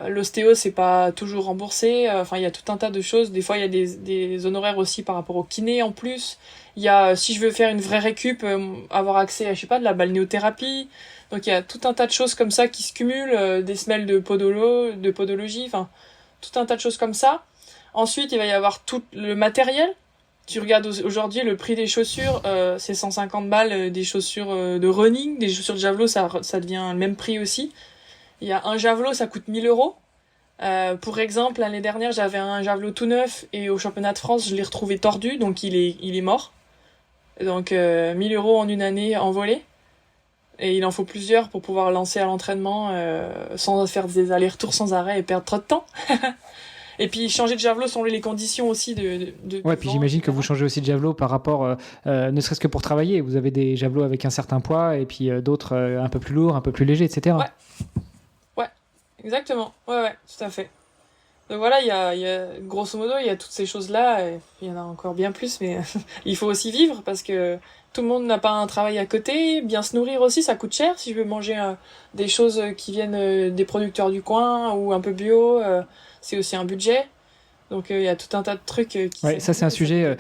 L'ostéo, c'est pas toujours remboursé. Enfin, il y a tout un tas de choses. Des fois, il y a des honoraires aussi par rapport au kiné en plus. Il y a, si je veux faire une vraie récup, avoir accès à, je sais pas, de la balnéothérapie. Donc, il y a tout un tas de choses comme ça qui se cumulent, des semelles de podologie, enfin, tout un tas de choses comme ça. Ensuite, il va y avoir tout le matériel. Tu regardes aujourd'hui le prix des chaussures, c'est 150 balles, des chaussures de running, des chaussures de javelot, ça devient le même prix aussi. Il y a un javelot, ça coûte 1 000 euros. Pour exemple, l'année dernière, j'avais un javelot tout neuf et au championnat de France, je l'ai retrouvé tordu, donc il est mort. Donc 1 000 euros en une année envolé. Et il en faut plusieurs pour pouvoir lancer à l'entraînement sans faire des allers-retours sans arrêt et perdre trop de temps. Et puis changer de javelot selon les conditions aussi de ouais, puis j'imagine que vous changez aussi de javelot par rapport, ne serait-ce que pour travailler. Vous avez des javelots avec un certain poids et puis d'autres un peu plus lourds, un peu plus légers, etc. Ouais, exactement. Ouais, tout à fait. Donc voilà, il y a grosso modo, il y a toutes ces choses-là. Et il y en a encore bien plus, mais il faut aussi vivre parce que tout le monde n'a pas un travail à côté. Bien se nourrir aussi, ça coûte cher. Si je veux manger des choses qui viennent des producteurs du coin ou un peu bio, c'est aussi un budget. Donc il y a tout un tas de trucs qui... Ouais, ça c'est un sujet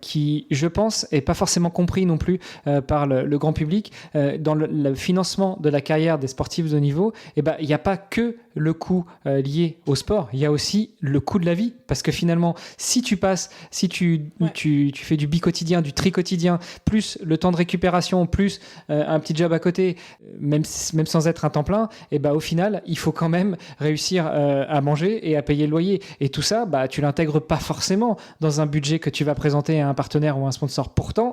qui, je pense, est pas forcément compris non plus par le grand public. Dans le financement de la carrière des sportifs de haut niveau, il n'y a pas que le coût lié au sport, il y a aussi le coût de la vie. Parce que finalement, si tu fais du bi-quotidien, du tri-quotidien, plus le temps de récupération, plus un petit job à côté, même sans être un temps plein, au final, il faut quand même réussir à manger et à payer le loyer. Et tout ça, tu l'intègres pas forcément dans un budget que tu vas présenter à un partenaire ou à un sponsor. Pourtant,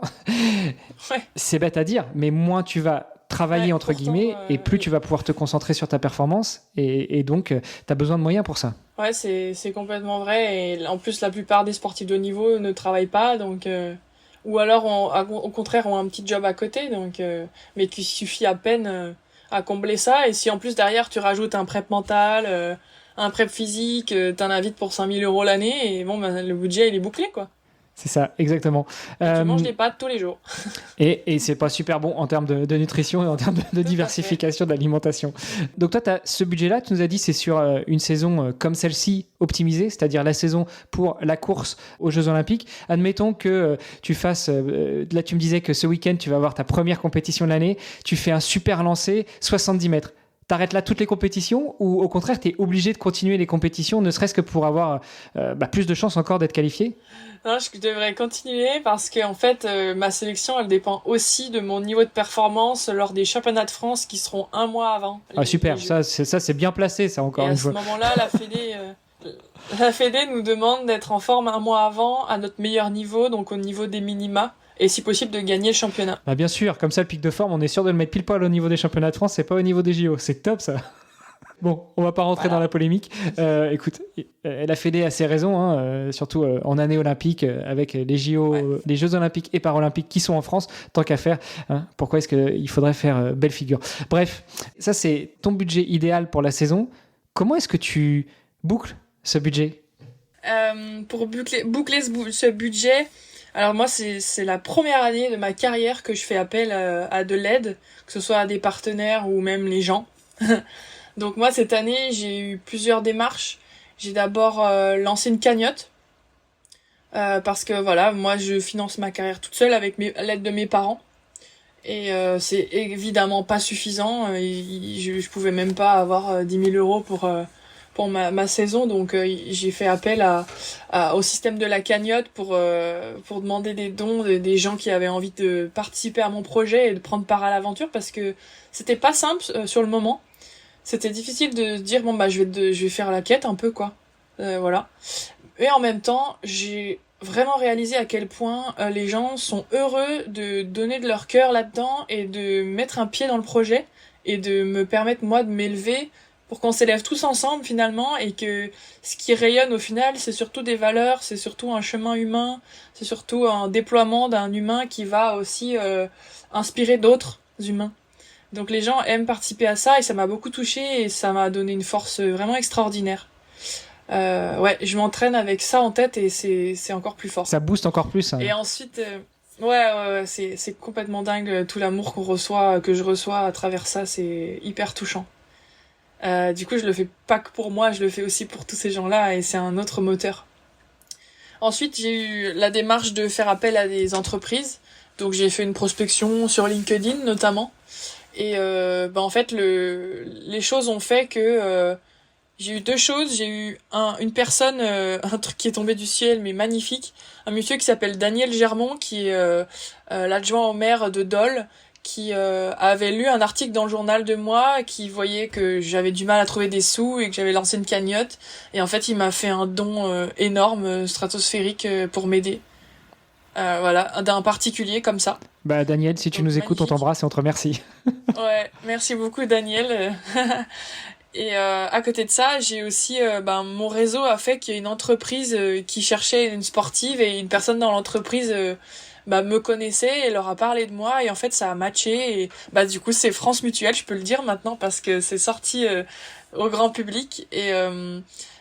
c'est bête à dire, mais moins tu vas travailler entre guillemets et plus tu vas pouvoir te concentrer sur ta performance et donc tu as besoin de moyens pour ça. Ouais, c'est complètement vrai et en plus la plupart des sportifs de haut niveau ne travaillent pas donc ou alors au contraire ont un petit job à côté donc mais qui suffit à peine à combler ça et si en plus derrière tu rajoutes un prep mental un prep physique, t'en as vite pour 5 000 euros l'année et bon, le budget il est bouclé quoi. C'est ça, exactement. Tu manges des pâtes tous les jours. et c'est pas super bon en termes de nutrition et en termes de diversification de l'alimentation. Donc toi, t'as ce budget-là, tu nous as dit, c'est sur une saison comme celle-ci optimisée, c'est-à-dire la saison pour la course aux Jeux Olympiques. Admettons que tu fasses, là tu me disais que ce week-end, tu vas avoir ta première compétition de l'année, tu fais un super lancer, 70 mètres. T'arrêtes là toutes les compétitions ou au contraire t'es obligé de continuer les compétitions ne serait-ce que pour avoir plus de chances encore d'être qualifié? Non, je devrais continuer parce que en fait ma sélection elle dépend aussi de mon niveau de performance lors des championnats de France qui seront un mois avant. Super, ça c'est bien placé ça encore une fois. Et à ce moment-là la Fédé nous demande d'être en forme un mois avant à notre meilleur niveau donc au niveau des minima. Et si possible de gagner le championnat. Bien sûr, comme ça le pic de forme, on est sûr de le mettre pile poil au niveau des championnats de France, c'est pas au niveau des JO, c'est top ça. Bon, on va pas rentrer dans la polémique. Écoute, la Fédé a ses raisons, hein, surtout en année olympique, avec les JO, les Jeux olympiques et paralympiques qui sont en France, tant qu'à faire. Hein, pourquoi est-ce qu'il faudrait faire belle figure? Bref, ça c'est ton budget idéal pour la saison. Comment est-ce que tu boucles ce budget? Pour boucler ce budget, alors moi c'est la première année de ma carrière que je fais appel à de l'aide, que ce soit à des partenaires ou même les gens. Donc moi cette année j'ai eu plusieurs démarches. J'ai d'abord lancé une cagnotte parce que voilà, moi je finance ma carrière toute seule avec l'aide de mes parents et c'est évidemment pas suffisant. Je pouvais même pas avoir 10 000 euros pour ma saison, donc j'ai fait appel au système de la cagnotte pour demander des dons des gens qui avaient envie de participer à mon projet et de prendre part à l'aventure, parce que c'était pas simple sur le moment. C'était difficile de se dire bon bah je vais faire la quête un peu quoi. Voilà. Et en même temps, j'ai vraiment réalisé à quel point les gens sont heureux de donner de leur cœur là-dedans et de mettre un pied dans le projet et de me permettre moi de m'élever pour qu'on s'élève tous ensemble finalement, et que ce qui rayonne au final, c'est surtout des valeurs, c'est surtout un chemin humain, c'est surtout un déploiement d'un humain qui va aussi inspirer d'autres humains. Donc les gens aiment participer à ça et ça m'a beaucoup touchée et ça m'a donné une force vraiment extraordinaire. Ouais, je m'entraîne avec ça en tête et c'est encore plus fort. Ça booste encore plus. Hein. Et ensuite, ouais, c'est complètement dingue tout l'amour que je reçois à travers ça, c'est hyper touchant. Du coup, je le fais pas que pour moi, je le fais aussi pour tous ces gens-là et c'est un autre moteur. Ensuite, j'ai eu la démarche de faire appel à des entreprises. Donc j'ai fait une prospection sur LinkedIn notamment. Et en fait, les choses ont fait que j'ai eu deux choses. J'ai eu une personne, un truc qui est tombé du ciel, mais magnifique. Un monsieur qui s'appelle Daniel Germont, qui est l'adjoint au maire de Dole, qui avait lu un article dans le journal de moi, qui voyait que j'avais du mal à trouver des sous et que j'avais lancé une cagnotte. Et en fait, il m'a fait un don énorme, stratosphérique, pour m'aider. Voilà, d'un particulier comme ça. Bah Daniel, si tu nous écoutes, on t'embrasse et on te remercie. Ouais, merci beaucoup Daniel. Et à côté de ça, j'ai aussi mon réseau a fait qu'il y a une entreprise qui cherchait une sportive, et une personne dans l'entreprise me connaissait et leur a parlé de moi, et en fait ça a matché, et du coup c'est France Mutuelle, je peux le dire maintenant parce que c'est sorti au grand public, et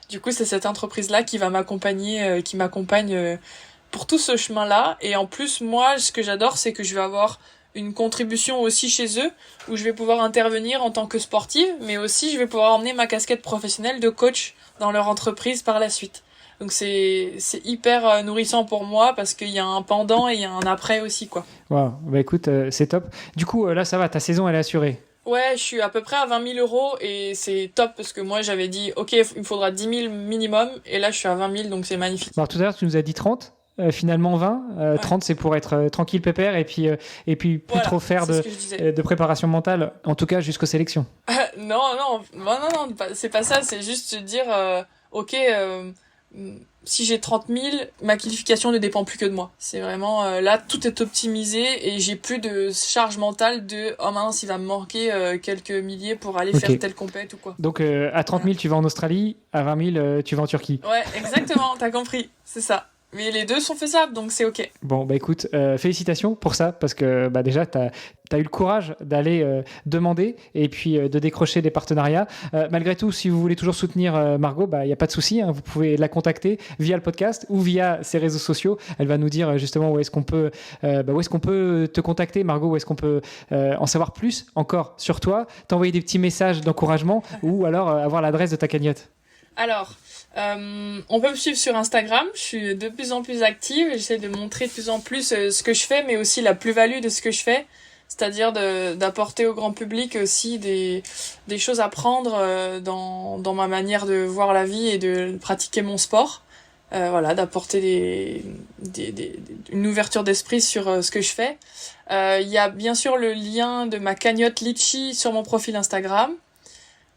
du coup c'est cette entreprise là qui va m'accompagner, qui m'accompagne pour tout ce chemin-là. Et en plus, moi, ce que j'adore, c'est que je vais avoir une contribution aussi chez eux, où je vais pouvoir intervenir en tant que sportive, mais aussi je vais pouvoir emmener ma casquette professionnelle de coach dans leur entreprise par la suite. Donc c'est hyper nourrissant pour moi, parce qu'il y a un pendant et il y a un après aussi, quoi. Wow. Bah écoute, c'est top. Du coup, là, ça va, ta saison, elle est assurée. Ouais, je suis à peu près à 20 000 euros et c'est top, parce que moi j'avais dit, ok, il me faudra 10 000 minimum, et là je suis à 20 000, donc c'est magnifique. Alors tout à l'heure, tu nous as dit 30. Finalement 20, 30 c'est pour être tranquille pépère, et puis plus voilà, trop faire de préparation mentale, en tout cas jusqu'aux sélections. Non, c'est pas ça, c'est juste dire ok, si j'ai 30 000, ma qualification ne dépend plus que de moi. C'est vraiment là, tout est optimisé et j'ai plus de charge mentale de oh mince, il va me manquer quelques milliers pour aller faire telle compète ou quoi. Donc à 30 000 tu vas en Australie, à 20 000 tu vas en Turquie. Ouais, exactement, t'as compris, c'est ça. Mais les deux sont faisables, donc c'est ok. Bon, bah écoute, félicitations pour ça, parce que déjà, t'as eu le courage d'aller demander et puis de décrocher des partenariats. Malgré tout, si vous voulez toujours soutenir Margot, il n'y a pas de souci, hein, vous pouvez la contacter via le podcast ou via ses réseaux sociaux. Elle va nous dire justement où est-ce qu'on peut te contacter, Margot, où est-ce qu'on peut en savoir plus encore sur toi, t'envoyer des petits messages d'encouragement ou alors avoir l'adresse de ta cagnotte. Alors, on peut me suivre sur Instagram, je suis de plus en plus active, j'essaie de montrer de plus en plus ce que je fais, mais aussi la plus-value de ce que je fais, c'est-à-dire d'apporter au grand public aussi des choses à prendre dans ma manière de voir la vie et de pratiquer mon sport. Voilà, d'apporter une ouverture d'esprit sur ce que je fais. Il y a bien sûr le lien de ma cagnotte Litchi sur mon profil Instagram.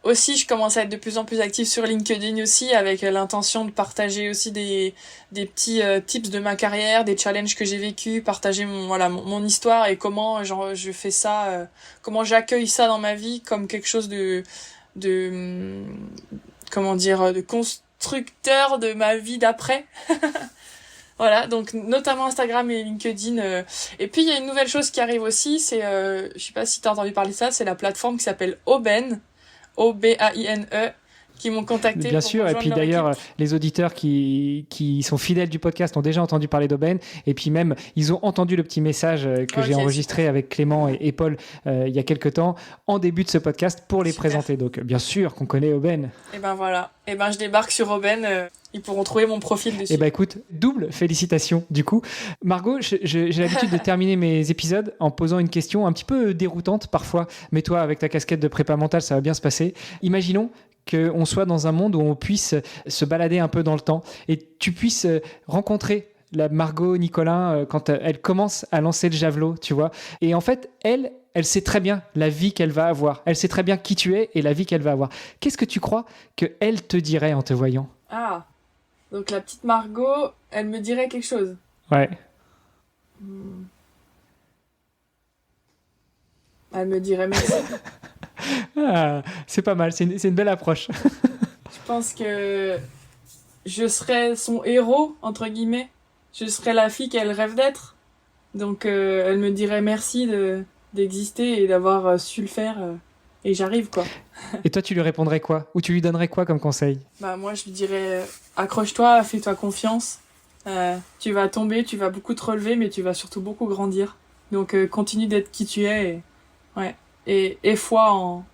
Aussi, je commence à être de plus en plus active sur LinkedIn aussi, avec l'intention de partager aussi des petits tips de ma carrière, des challenges que j'ai vécus, partager mon histoire et comment je fais ça, comment j'accueille ça dans ma vie comme quelque chose de de constructeur de ma vie d'après. Voilà, donc notamment Instagram et LinkedIn. Et puis il y a une nouvelle chose qui arrive aussi, c'est, je sais pas si t'as entendu parler de ça, c'est la plateforme qui s'appelle Aubaine, Obaine, qui m'ont contacté. Bien sûr, et puis d'ailleurs, les auditeurs qui sont fidèles du podcast ont déjà entendu parler d'Aubaine, et puis même, ils ont entendu le petit message que j'ai enregistré avec Clément et Paul il y a quelques temps, en début de ce podcast, pour les présenter. Donc, bien sûr qu'on connaît Aubaine. Et ben voilà, et ben je débarque sur Aubaine, ils pourront trouver mon profil dessus. Et ben écoute, double félicitations du coup. Margot, j'ai l'habitude de terminer mes épisodes en posant une question un petit peu déroutante parfois, mais toi, avec ta casquette de prépa mentale, ça va bien se passer. Imaginons qu'on soit dans un monde où on puisse se balader un peu dans le temps et tu puisses rencontrer la Margot Nicolin quand elle commence à lancer le javelot, tu vois. Et en fait, elle sait très bien la vie qu'elle va avoir. Elle sait très bien qui tu es et la vie qu'elle va avoir. Qu'est-ce que tu crois qu'elle te dirait en te voyant ? Ah, donc la petite Margot, elle me dirait quelque chose. Ouais. Elle me dirait merci. Ah, c'est pas mal, c'est une belle approche. Je pense que je serais son héros, entre guillemets. Je serais la fille qu'elle rêve d'être. Donc elle me dirait merci d'exister et d'avoir su le faire. Et j'arrive, quoi. Et toi, tu lui répondrais quoi ? Ou tu lui donnerais quoi comme conseil ? Bah moi, je lui dirais accroche-toi, fais-toi confiance. Tu vas tomber, tu vas beaucoup te relever, mais tu vas surtout beaucoup grandir. Donc continue d'être qui tu es. Et foi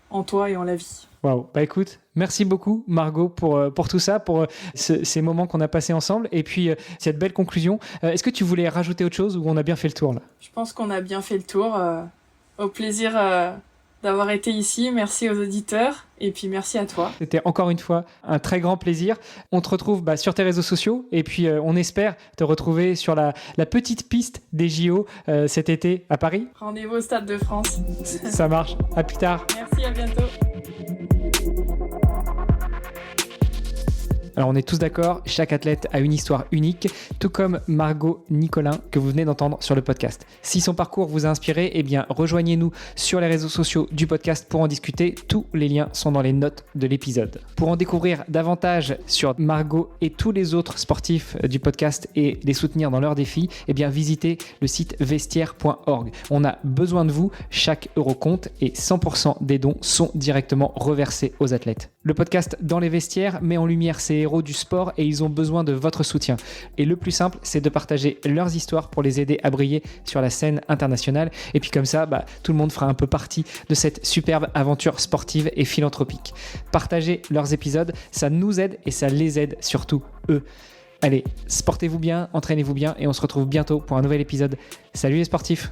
en toi et en la vie. Waouh, bah écoute, merci beaucoup Margot pour tout ça, pour ces moments qu'on a passés ensemble et puis cette belle conclusion. Est-ce que tu voulais rajouter autre chose ou on a bien fait le tour là ? Je pense qu'on a bien fait le tour. Au plaisir d'avoir été ici. Merci aux auditeurs et puis merci à toi. C'était encore une fois un très grand plaisir. On te retrouve sur tes réseaux sociaux et puis on espère te retrouver sur la petite piste des JO cet été à Paris. Rendez-vous au Stade de France. Ça marche. À plus tard. Merci, à bientôt. Alors on est tous d'accord, chaque athlète a une histoire unique, tout comme Margot Nicolin que vous venez d'entendre sur le podcast. Si son parcours vous a inspiré, eh bien rejoignez-nous sur les réseaux sociaux du podcast pour en discuter. Tous les liens sont dans les notes de l'épisode. Pour en découvrir davantage sur Margot et tous les autres sportifs du podcast et les soutenir dans leurs défis, eh bien visitez le site vestiaire.org. On a besoin de vous, chaque euro compte et 100% des dons sont directement reversés aux athlètes. Le podcast Dans les vestiaires met en lumière ces héros du sport et ils ont besoin de votre soutien. Et le plus simple, c'est de partager leurs histoires pour les aider à briller sur la scène internationale. Et puis comme ça, tout le monde fera un peu partie de cette superbe aventure sportive et philanthropique. Partagez leurs épisodes, ça nous aide et ça les aide surtout eux. Allez, sportez-vous bien, entraînez-vous bien et on se retrouve bientôt pour un nouvel épisode. Salut les sportifs!